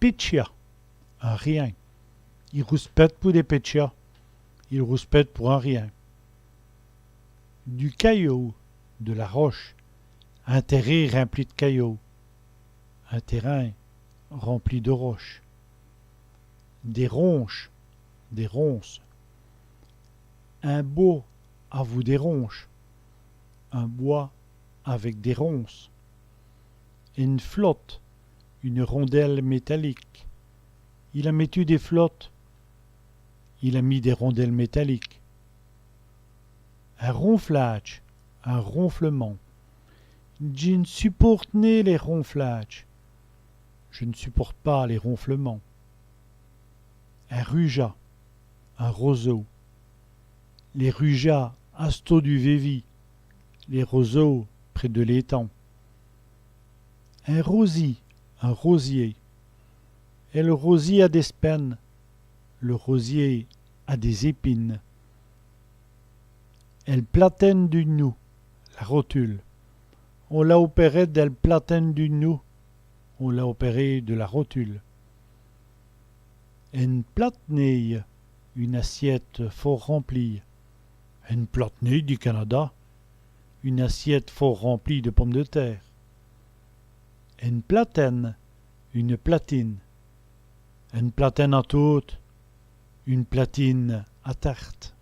pitchia, un rien. Il rouspète pour des pitchia. Il rouspète pour un rien. Du caillou, de la roche, un terrain rempli de cailloux, un terrain rempli de roches. Des ronces, des ronces. Un beau à vous des ronces, un bois avec des ronces. Une flotte, une rondelle métallique. Il a mis des flottes, il a mis des rondelles métalliques. Un ronflage, un ronflement. Je ne supporte ni les ronflages. Je ne supporte pas les ronflements. Un ruja, un roseau. Les rujas asto du vévi, les roseaux près de l'étang. Un rosier, un rosier. Et le rosier a des spines, le rosier a des épines. Elle platène du nou, la rotule. On l'a opéré d'elle platène du nou, on l'a opéré de la rotule. Une platenille, une assiette fort remplie. Une platenille du Canada, une assiette fort remplie de pommes de terre. Une platine, une platine. Une platine à toute, une platine à tarte.